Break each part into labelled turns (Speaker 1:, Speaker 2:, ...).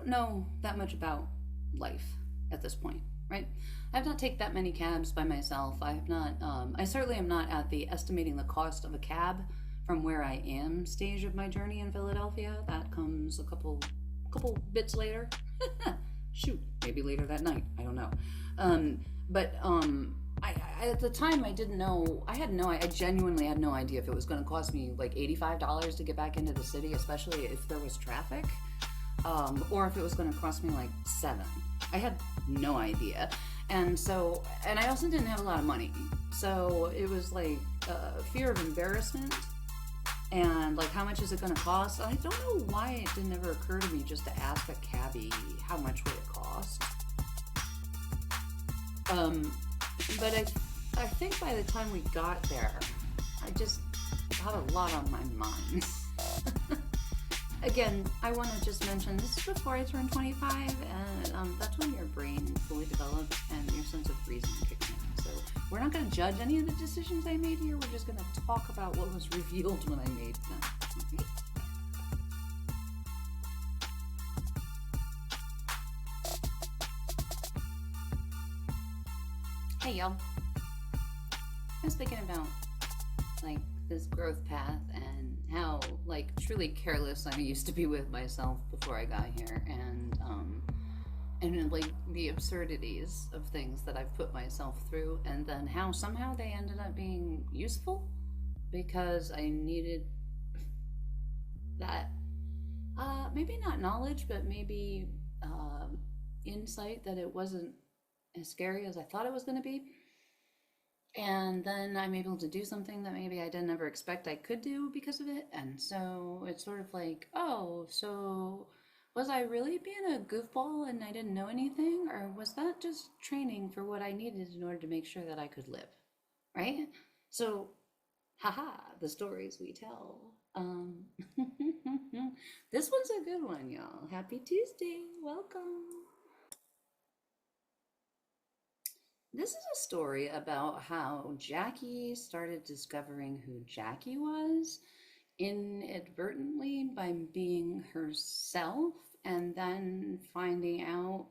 Speaker 1: don't know that much about life at this point, right? I have not taken that many cabs by myself. I have not. I certainly am not at the estimating the cost of a cab from where I am stage of my journey in Philadelphia. That comes a couple bits later. Shoot, maybe later that night. I don't know. But at the time I didn't know. I genuinely had no idea if it was going to cost me like $85 to get back into the city, especially if there was traffic, or if it was going to cost me like $7. I had no idea, and I also didn't have a lot of money, so it was like fear of embarrassment and like how much is it going to cost. I don't know why it didn't ever occur to me just to ask a cabbie how much would it cost. But I think by the time we got there, I just had a lot on my mind. Again, I want to just mention this is before I turned 25, and that's when your brain fully develops and your sense of reason kicks in. So we're not going to judge any of the decisions I made here. We're just going to talk about what was revealed when I made them. Okay? Hey, y'all. I was thinking about like this growth path and how like truly careless I used to be with myself before I got here, and like the absurdities of things that I've put myself through, and then how somehow they ended up being useful because I needed that maybe not knowledge, but maybe insight that it wasn't as scary as I thought it was going to be. And then I'm able to do something that maybe I didn't ever expect I could do because of it. And so it's sort of like, oh, so was I really being a goofball and I didn't know anything? Or was that just training for what I needed in order to make sure that I could live? Right? So, haha, the stories we tell. This one's a good one, y'all. Happy Tuesday. Welcome. This is a story about how Jackie started discovering who Jackie was inadvertently by being herself, and then finding out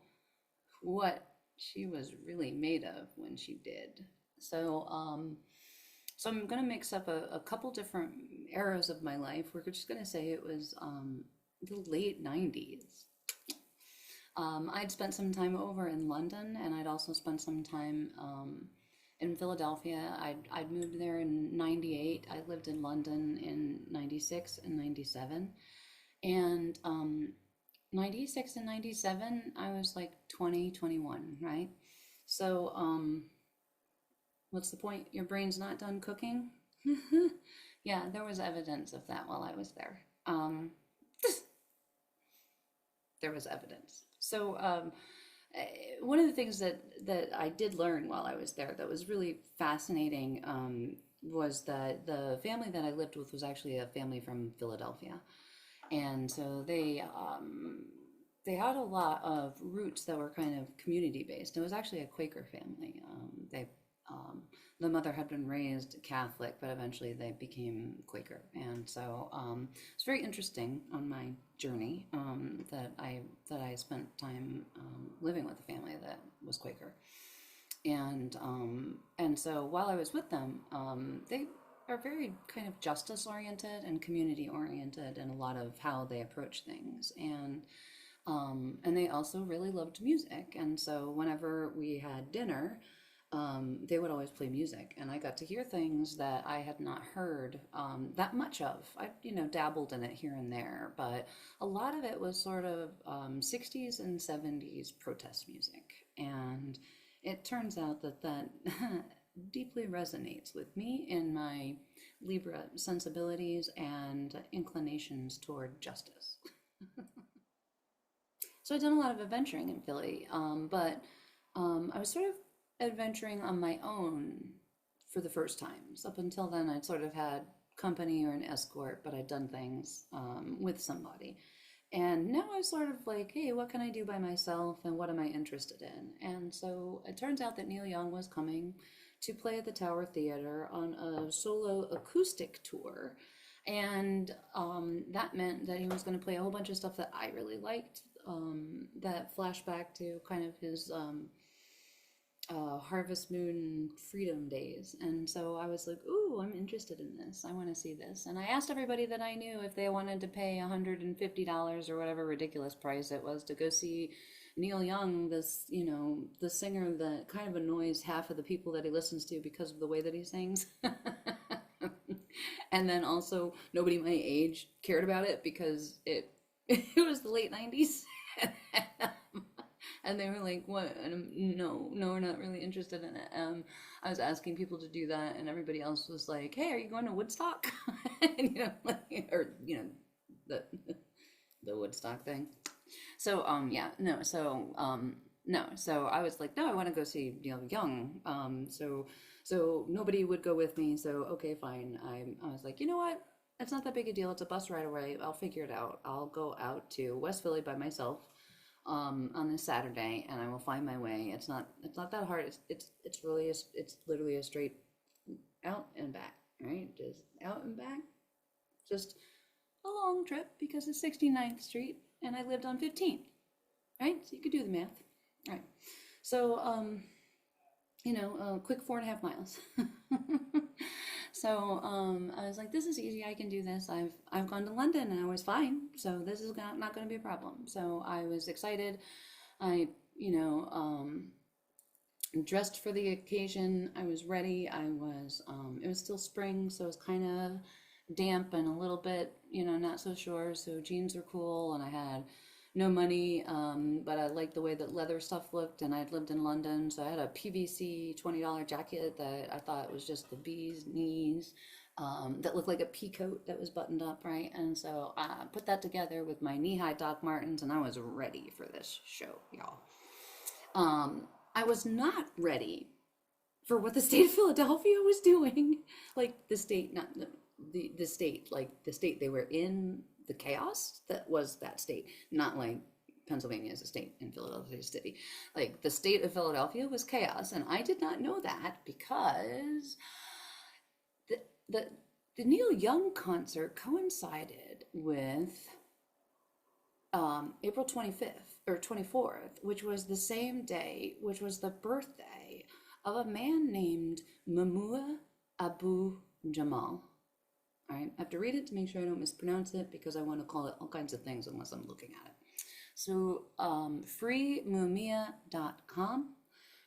Speaker 1: what she was really made of when she did. So I'm gonna mix up a couple different eras of my life. We're just gonna say it was the late '90s. I'd spent some time over in London, and I'd also spent some time in Philadelphia. I'd moved there in '98. I lived in London in '96 and '97. And 96 and '97, I was like 20, 21, right? So, what's the point? Your brain's not done cooking? Yeah, there was evidence of that while I was there. There was evidence. So one of the things that I did learn while I was there that was really fascinating was that the family that I lived with was actually a family from Philadelphia, and so they had a lot of roots that were kind of community based. It was actually a Quaker family. The mother had been raised Catholic, but eventually they became Quaker, and so it's very interesting on my journey that I spent time living with a family that was Quaker, and so while I was with them, they are very kind of justice oriented and community oriented in a lot of how they approach things, and they also really loved music, and so whenever we had dinner, they would always play music, and I got to hear things that I had not heard that much of. I, dabbled in it here and there, but a lot of it was sort of 60s and 70s protest music, and it turns out that deeply resonates with me in my Libra sensibilities and inclinations toward justice. So I've done a lot of adventuring in Philly, but I was sort of adventuring on my own for the first times. Up until then, I'd sort of had company or an escort, but I'd done things with somebody. And now I was sort of like, hey, what can I do by myself and what am I interested in? And so it turns out that Neil Young was coming to play at the Tower Theater on a solo acoustic tour. And that meant that he was going to play a whole bunch of stuff that I really liked. that flashback to kind of his Harvest Moon Freedom Days. And so I was like, ooh, I'm interested in this. I want to see this. And I asked everybody that I knew if they wanted to pay $150 or whatever ridiculous price it was to go see Neil Young, this, the singer that kind of annoys half of the people that he listens to because of the way that he sings. And then also nobody my age cared about it because it it was the late 90s. And they were like, what? And no, we're not really interested in it. I was asking people to do that, and everybody else was like, hey, are you going to Woodstock? And, the the Woodstock thing. So yeah, no. So I was like, no, I want to go see Neil Young. So nobody would go with me. So okay, fine. I was like, you know what? It's not that big a deal. It's a bus ride away. I'll figure it out. I'll go out to West Philly by myself on this Saturday, and I will find my way. It's not that hard. It's literally a straight out and back, right? Just out and back. Just a long trip because it's 69th Street and I lived on 15th, right? So you could do the math, right? So quick 4.5 miles. So I was like, this is easy. I can do this. I've gone to London and I was fine. So this is not going to be a problem. So I was excited. I, dressed for the occasion. I was ready. It was still spring, so it was kind of damp and a little bit, not so sure. So jeans were cool, and I had no money, but I liked the way that leather stuff looked, and I'd lived in London, so I had a PVC $20 jacket that I thought was just the bee's knees, that looked like a pea coat that was buttoned up, right? And so I put that together with my knee-high Doc Martens, and I was ready for this show, y'all. I was not ready for what the state of Philadelphia was doing. Like the state, not the state, like the state they were in, the chaos that was that state, not like Pennsylvania is a state and Philadelphia is a city. Like the state of Philadelphia was chaos, and I did not know that because the the, the Neil Young concert coincided with April 25th or 24th, which was the same day, which was the birthday of a man named Mamua Abu Jamal. All right, I have to read it to make sure I don't mispronounce it because I want to call it all kinds of things unless I'm looking at it. So, freemumia.com.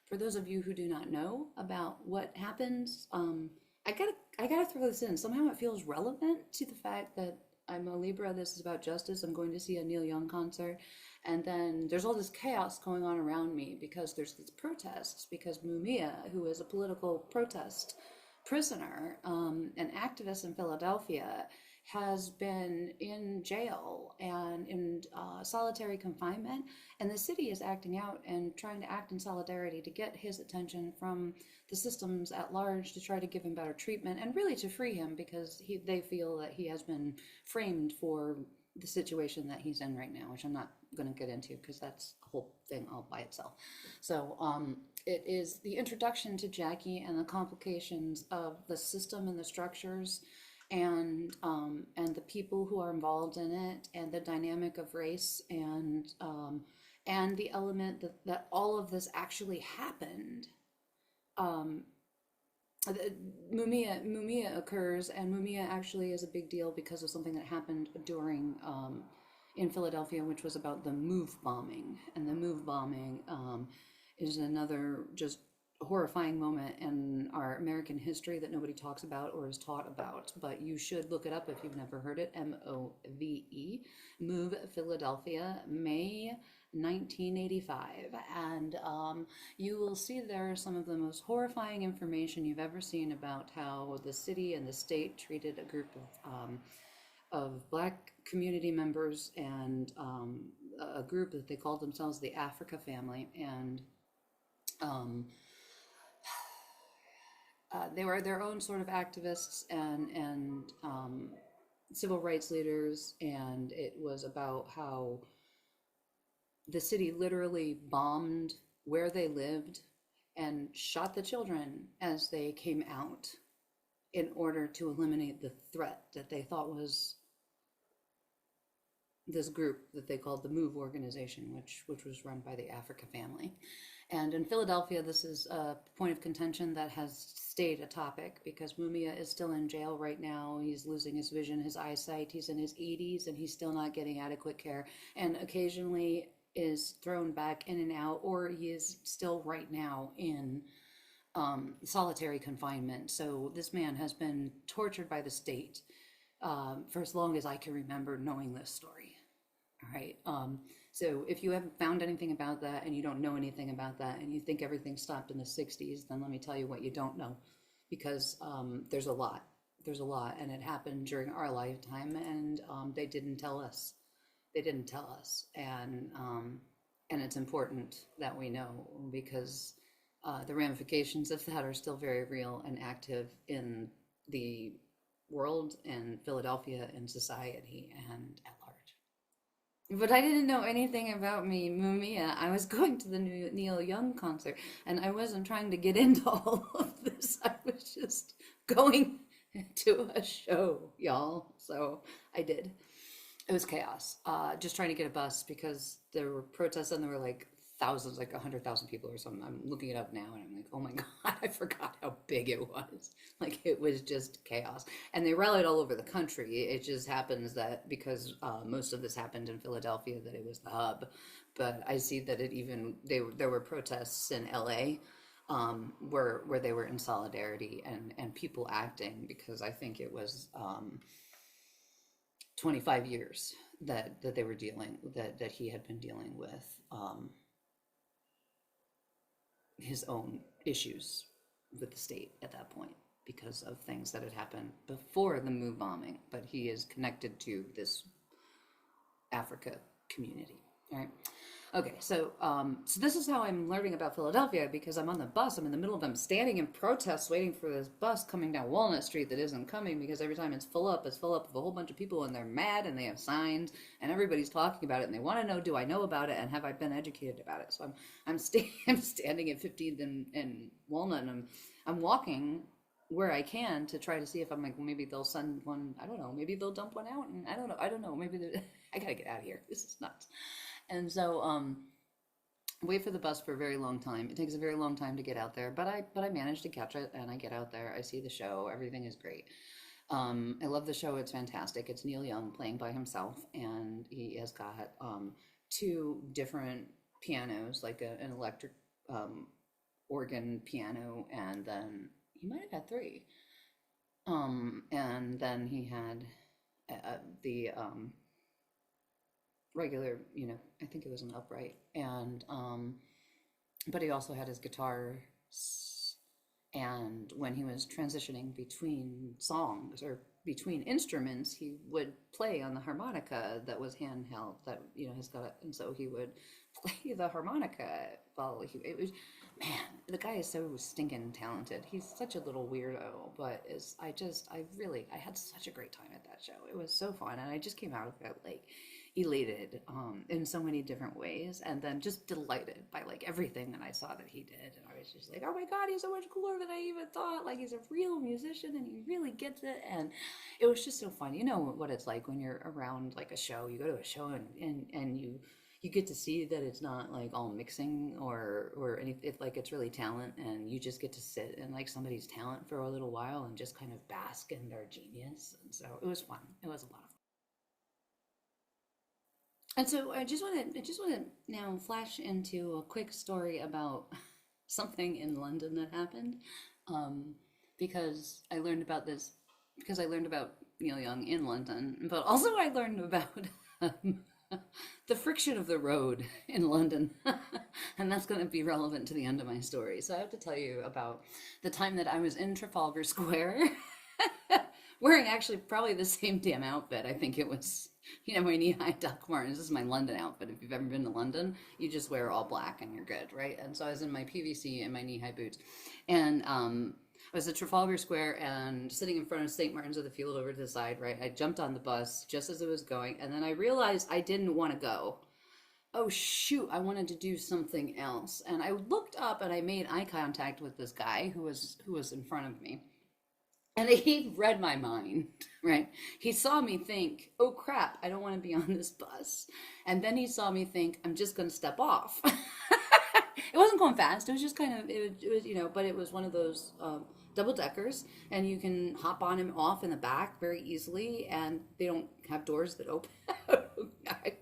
Speaker 1: For those of you who do not know about what happens, I gotta throw this in. Somehow it feels relevant to the fact that I'm a Libra. This is about justice. I'm going to see a Neil Young concert, and then there's all this chaos going on around me because there's these protests. Because Mumia, who is a political protest prisoner, an activist in Philadelphia, has been in jail and in solitary confinement, and the city is acting out and trying to act in solidarity to get his attention from the systems at large to try to give him better treatment and really to free him because they feel that he has been framed for the situation that he's in right now, which I'm not going to get into because that's a whole thing all by itself. So it is the introduction to Jackie and the complications of the system and the structures and the people who are involved in it and the dynamic of race and the element that all of this actually happened. Mumia occurs, and Mumia actually is a big deal because of something that happened during in Philadelphia, which was about the Move bombing. And the Move bombing is another just horrifying moment in our American history that nobody talks about or is taught about, but you should look it up if you've never heard it. MOVE, Move Philadelphia, May 1985, and you will see there some of the most horrifying information you've ever seen about how the city and the state treated a group of Black community members and a group that they called themselves the Africa Family, and they were their own sort of activists and civil rights leaders, and it was about how the city literally bombed where they lived and shot the children as they came out in order to eliminate the threat that they thought was this group that they called the Move Organization, which was run by the Africa family. And in Philadelphia, this is a point of contention that has stayed a topic because Mumia is still in jail right now. He's losing his vision, his eyesight. He's in his 80s and he's still not getting adequate care. And occasionally is thrown back in and out, or he is still right now in solitary confinement. So this man has been tortured by the state for as long as I can remember knowing this story. All right. So if you haven't found anything about that and you don't know anything about that and you think everything stopped in the 60s, then let me tell you what you don't know, because there's a lot. There's a lot, and it happened during our lifetime, and they didn't tell us. They didn't tell us, and it's important that we know, because the ramifications of that are still very real and active in the world and Philadelphia and society and at large. But I didn't know anything about me, Mumia. I was going to the new Neil Young concert, and I wasn't trying to get into all of this. I was just going to a show, y'all. So I did. It was chaos. Just trying to get a bus because there were protests and there were like thousands, like 100,000 people or something. I'm looking it up now and I'm like, oh my God, I forgot how big it was. Like, it was just chaos. And they rallied all over the country. It just happens that because most of this happened in Philadelphia, that it was the hub. But I see that there were protests in LA where they were in solidarity and people acting, because I think it was 25 years that they were dealing that he had been dealing with his own issues with the state at that point because of things that had happened before the Move bombing, but he is connected to this Africa community. All right. Okay, so this is how I'm learning about Philadelphia, because I'm on the bus. I'm in the middle of them standing in protest, waiting for this bus coming down Walnut Street that isn't coming, because every time it's full up with a whole bunch of people, and they're mad, and they have signs, and everybody's talking about it, and they want to know, do I know about it, and have I been educated about it? So I'm standing at 15th and Walnut, and I'm walking where I can to try to see if I'm like, well, maybe they'll send one. I don't know. Maybe they'll dump one out, and I don't know. Maybe I gotta get out of here. This is nuts. And so wait for the bus for a very long time. It takes a very long time to get out there, but I managed to catch it, and I get out there. I see the show. Everything is great. I love the show. It's fantastic. It's Neil Young playing by himself, and he has got two different pianos, like an electric organ piano, and then he might have had three. And then he had the regular, I think it was an upright, and but he also had his guitar, and when he was transitioning between songs or between instruments, he would play on the harmonica that was handheld, that has got it, and so he would play the harmonica while it was, man, the guy is so stinking talented. He's such a little weirdo, but I had such a great time at that show. It was so fun, and I just came out of it like elated in so many different ways, and then just delighted by like everything that I saw that he did, and I was just like, oh my God, he's so much cooler than I even thought. Like, he's a real musician and he really gets it, and it was just so fun. You know what it's like when you're around like a show. You go to a show and you get to see that it's not like all mixing or anything. Like, it's really talent, and you just get to sit in like somebody's talent for a little while and just kind of bask in their genius. And so it was fun. It was a lot of fun. And so I just want to now flash into a quick story about something in London that happened, um, because I learned about this because I learned about Neil Young in London, but also I learned about um, the friction of the road in London, and that's going to be relevant to the end of my story. So I have to tell you about the time that I was in Trafalgar Square, wearing actually probably the same damn outfit. I think it was, my knee-high Doc Martens. This is my London outfit. If you've ever been to London, you just wear all black and you're good, right? And so I was in my PVC and my knee-high boots, and I was at Trafalgar Square and sitting in front of St. Martin's of the Field over to the side, right? I jumped on the bus just as it was going, and then I realized I didn't want to go. Oh shoot, I wanted to do something else. And I looked up and I made eye contact with this guy who was in front of me. And he read my mind, right? He saw me think, oh crap, I don't want to be on this bus. And then he saw me think, I'm just going to step off. It wasn't going fast. It was just kind of, it was, but it was one of those double deckers, and you can hop on and off in the back very easily, and they don't have doors that open.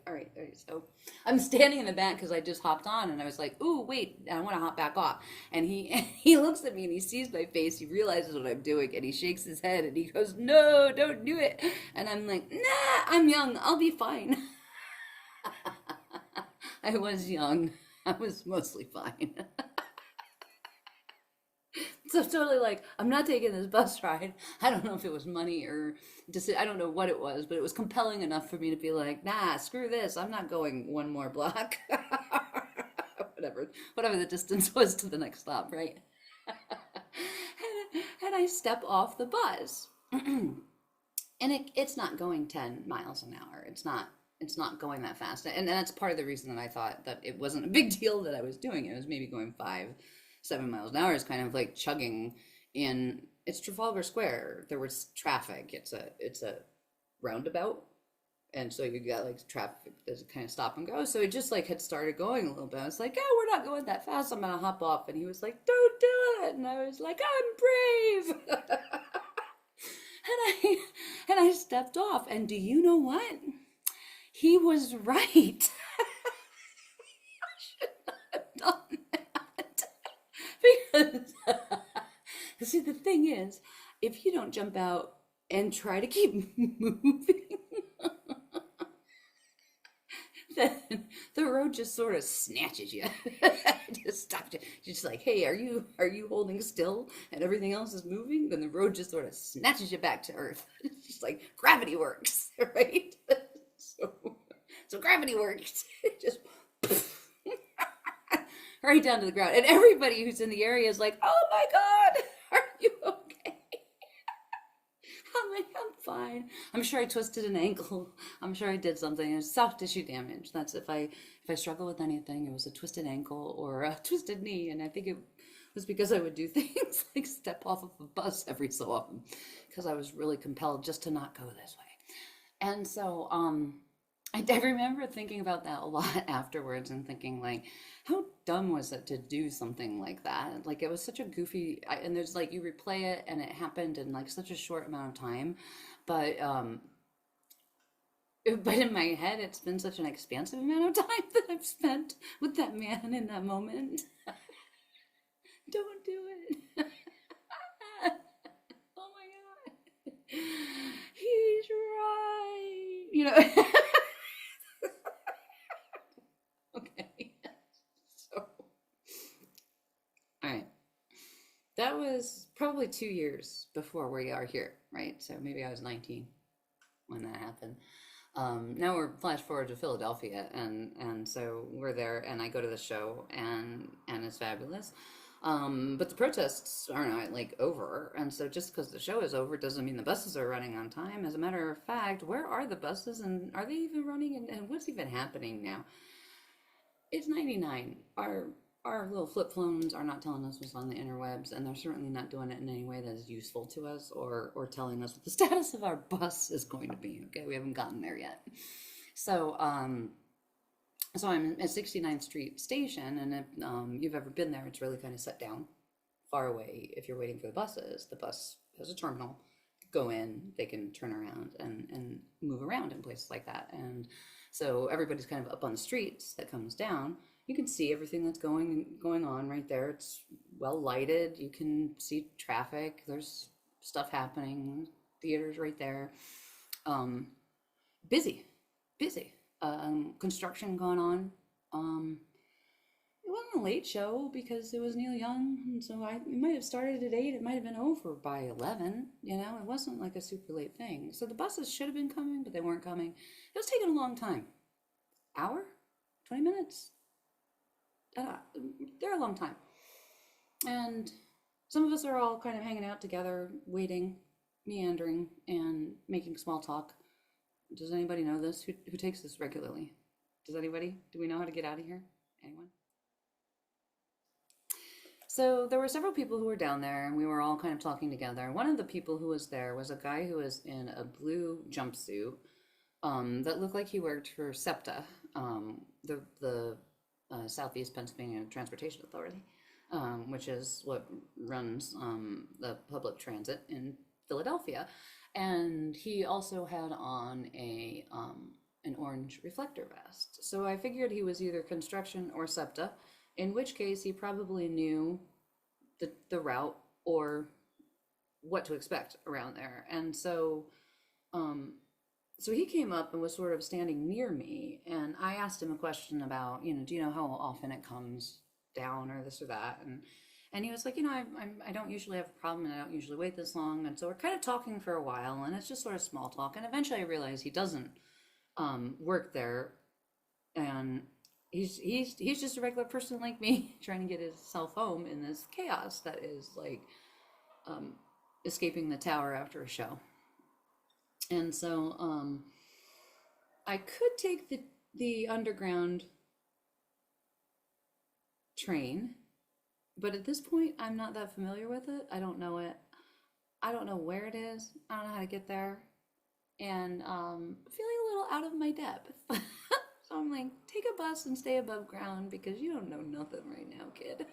Speaker 1: All right. So I'm standing in the back because I just hopped on, and I was like, "Ooh, wait, I want to hop back off." And he he looks at me and he sees my face. He realizes what I'm doing, and he shakes his head and he goes, "No, don't do it." And I'm like, "Nah, I'm young. I'll be fine." I was young. I was mostly fine. So totally like, I'm not taking this bus ride. I don't know if it was money or just, I don't know what it was, but it was compelling enough for me to be like, nah, screw this. I'm not going one more block. Whatever the distance was to the next stop, right? And I step off the bus. And it's not going 10 miles an hour. It's not going that fast. And that's part of the reason that I thought that it wasn't a big deal that I was doing it. It was maybe going 5, 7 miles an hour is kind of like chugging in. It's Trafalgar Square. There was traffic. It's a roundabout, and so you got like traffic. There's a kind of stop and go. So it just like had started going a little bit. I was like, oh, we're not going that fast. I'm gonna hop off. And he was like, don't do it. And I was like, I'm brave. And I stepped off. And do you know what? He was right. I should not have done that. Because see, the thing is, if you don't jump out and try to keep moving, then the road just sort of snatches you. Just stops you. You're just like, hey, are you holding still and everything else is moving? Then the road just sort of snatches you back to earth. It's just like gravity works, right? So, so gravity works. It just right down to the ground. And everybody who's in the area is like, oh my God, are you okay? I'm like, I'm fine. I'm sure I twisted an ankle. I'm sure I did something. It was soft tissue damage. That's if I struggle with anything, it was a twisted ankle or a twisted knee. And I think it was because I would do things like step off of a bus every so often because I was really compelled just to not go this way. And so I remember thinking about that a lot afterwards and thinking like, how dumb was it to do something like that? Like it was such a goofy, and there's like you replay it and it happened in like such a short amount of time, but but in my head it's been such an expansive amount of time that I've spent with that man in that moment. Don't do it. Oh my God. He's right. Okay. So, all right. That was probably 2 years before we are here, right? So maybe I was 19 when that happened. Now we're flash forward to Philadelphia, and so we're there, and I go to the show, and it's fabulous. But the protests are not like over, and so just because the show is over doesn't mean the buses are running on time. As a matter of fact, where are the buses, and are they even running, and what's even happening now? It's 99. Our little flip phones are not telling us what's on the interwebs, and they're certainly not doing it in any way that is useful to us or telling us what the status of our bus is going to be. Okay, we haven't gotten there yet. So so I'm at 69th Street Station, and if you've ever been there, it's really kind of set down far away. If you're waiting for the buses, the bus has a terminal. Go in, they can turn around and move around in places like that. And so everybody's kind of up on the streets that comes down. You can see everything that's going on right there. It's well lighted. You can see traffic. There's stuff happening. Theaters right there. Busy, busy. Construction going on. It wasn't a late show because it was Neil Young, and so it might have started at 8. It might have been over by 11. It wasn't like a super late thing. So the buses should have been coming, but they weren't coming. It was taking a long time. Hour, 20 minutes. They're a long time, and some of us are all kind of hanging out together, waiting, meandering, and making small talk. Does anybody know this? Who takes this regularly? Does anybody? Do we know how to get out of here? Anyone? So there were several people who were down there, and we were all kind of talking together. One of the people who was there was a guy who was in a blue jumpsuit that looked like he worked for SEPTA, the Southeast Pennsylvania Transportation Authority, which is what runs the public transit in Philadelphia. And he also had on a an orange reflector vest. So I figured he was either construction or SEPTA, in which case he probably knew the route or what to expect around there. And um, so he came up and was sort of standing near me, and I asked him a question about, do you know how often it comes down or this or that? And he was like, I don't usually have a problem and I don't usually wait this long. And so we're kind of talking for a while, and it's just sort of small talk. And eventually I realized he doesn't work there, and he's just a regular person like me trying to get himself home in this chaos that is like um, escaping the tower after a show. And so I could take the underground train, but at this point I'm not that familiar with it. I don't know it. I don't know where it is. I don't know how to get there, and feeling a little out of my depth. So I'm like, take a bus and stay above ground because you don't know nothing right now, kid.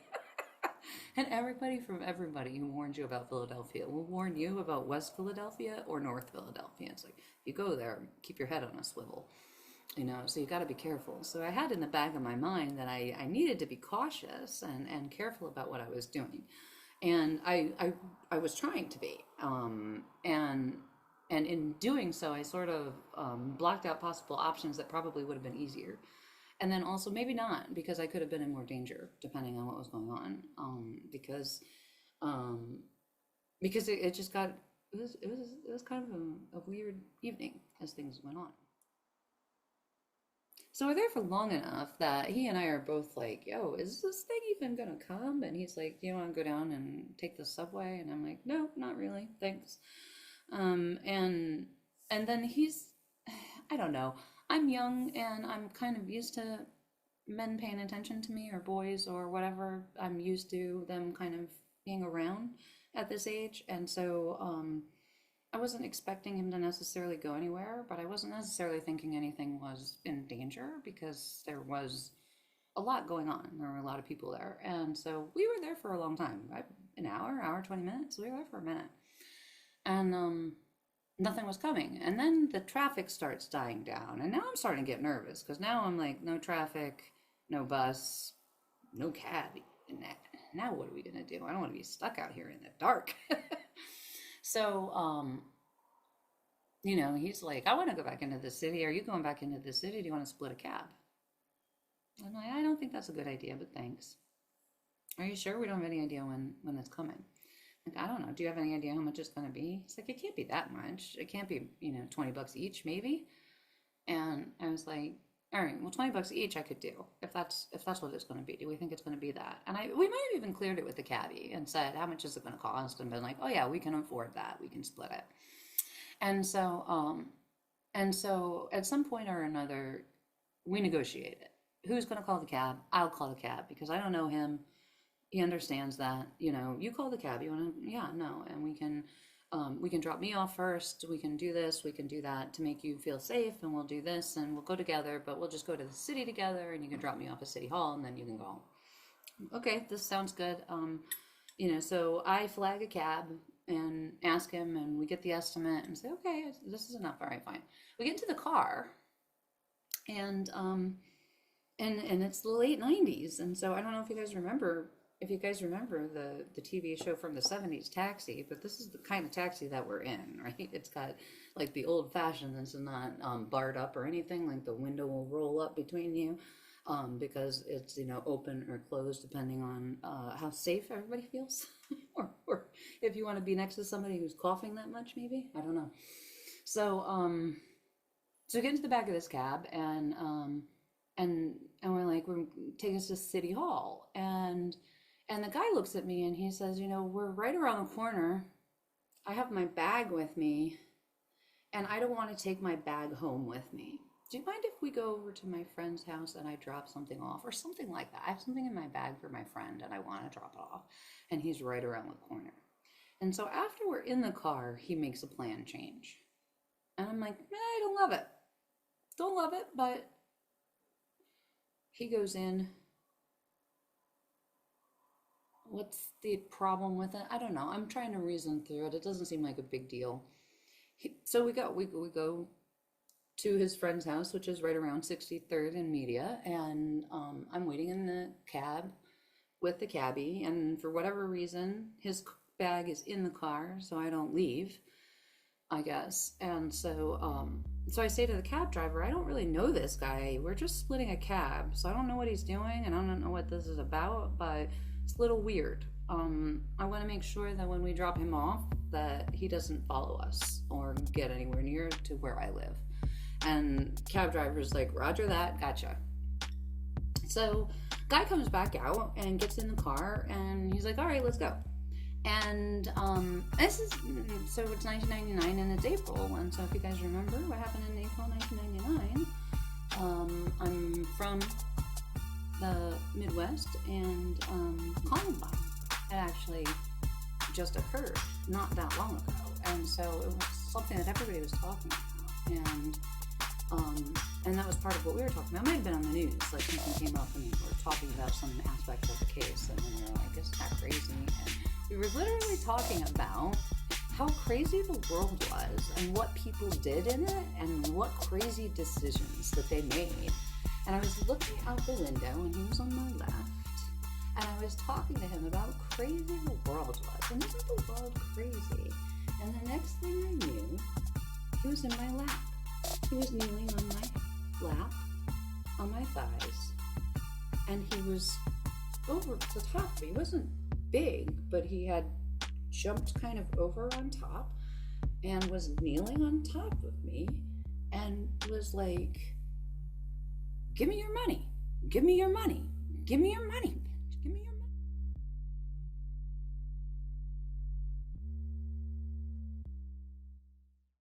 Speaker 1: And everybody who warns you about Philadelphia will warn you about West Philadelphia or North Philadelphia. It's like, you go there, keep your head on a swivel, so you got to be careful. So I had in the back of my mind that I needed to be cautious and careful about what I was doing. And I was trying to be. And in doing so, I sort of blocked out possible options that probably would have been easier. And then also maybe not, because I could have been in more danger depending on what was going on. Um, because it just got it was kind of a weird evening as things went on. So we're there for long enough that he and I are both like, "Yo, is this thing even gonna come?" And he's like, "Do you want to go down and take the subway?" And I'm like, "No, not really, thanks." Um, and and then I don't know. I'm young and I'm kind of used to men paying attention to me or boys or whatever. I'm used to them kind of being around at this age. And so I wasn't expecting him to necessarily go anywhere, but I wasn't necessarily thinking anything was in danger because there was a lot going on. There were a lot of people there. And so we were there for a long time, right? An hour, 20 minutes. We were there for a minute. And nothing was coming. And then the traffic starts dying down. And now I'm starting to get nervous because now I'm like, no traffic, no bus, no cab. And now what are we going to do? I don't want to be stuck out here in the dark. So, he's like, I want to go back into the city. Are you going back into the city? Do you want to split a cab? I'm like, I don't think that's a good idea, but thanks. Are you sure? We don't have any idea when it's coming. Like, I don't know. Do you have any idea how much it's going to be? It's like, it can't be that much. It can't be, $20 each, maybe. And I was like, all right, well, $20 each I could do if that's what it's going to be. Do we think it's going to be that? And we might have even cleared it with the cabbie and said, how much is it going to cost? And been like, oh yeah, we can afford that. We can split it. And so at some point or another, we negotiated. Who's going to call the cab? I'll call the cab because I don't know him. He understands that, you call the cab. You want to, yeah, no, and we can drop me off first. We can do this. We can do that to make you feel safe, and we'll do this, and we'll go together. But we'll just go to the city together, and you can drop me off at City Hall, and then you can go home. Okay, this sounds good. So I flag a cab and ask him, and we get the estimate, and say, okay, this is enough. All right, fine. We get into the car, and it's the late '90s, and so I don't know if you guys remember. If you guys remember the TV show from the '70s, Taxi, but this is the kind of taxi that we're in, right? It's got like the old fashioned, this is not barred up or anything, like the window will roll up between you because it's, open or closed depending on how safe everybody feels. or if you want to be next to somebody who's coughing that much, maybe, I don't know. So get into the back of this cab and we're like, we're taking us to City Hall, and the guy looks at me and he says, we're right around the corner. I have my bag with me and I don't want to take my bag home with me. do you mind if we go over to my friend's house and I drop something off or something like that? I have something in my bag for my friend and I want to drop it off. And he's right around the corner. And so after we're in the car, he makes a plan change. And I'm like, I don't love it. Don't love it, but he goes in. What's the problem with it? I don't know. I'm trying to reason through it. It doesn't seem like a big deal. So we go to his friend's house, which is right around 63rd and Media, and I'm waiting in the cab with the cabbie, and for whatever reason, his bag is in the car, so I don't leave, I guess. And so I say to the cab driver, I don't really know this guy. We're just splitting a cab, so I don't know what he's doing, and I don't know what this is about, but it's a little weird. I want to make sure that when we drop him off, that he doesn't follow us or get anywhere near to where I live. And cab driver's like, Roger that, gotcha. So guy comes back out and gets in the car and he's like, all right, let's go. And it's 1999 and it's April. And so if you guys remember what happened in April 1999, I'm from the Midwest, and Columbine had actually just occurred not that long ago. And so it was something that everybody was talking about. And that was part of what we were talking about. It might have been on the news, like something came up and we were talking about some aspect of the case, and then we were like, isn't that crazy? And we were literally talking about how crazy the world was and what people did in it and what crazy decisions that they made. And I was looking out the window and he was on my left, and I was talking to him about how crazy the world was. And isn't the world crazy? And the next thing I knew, he was in my lap. He was kneeling on my lap, on my thighs, and he was over the top. He wasn't big, but he had jumped kind of over on top and was kneeling on top of me and was like, give me your money, give me your money, give me your money.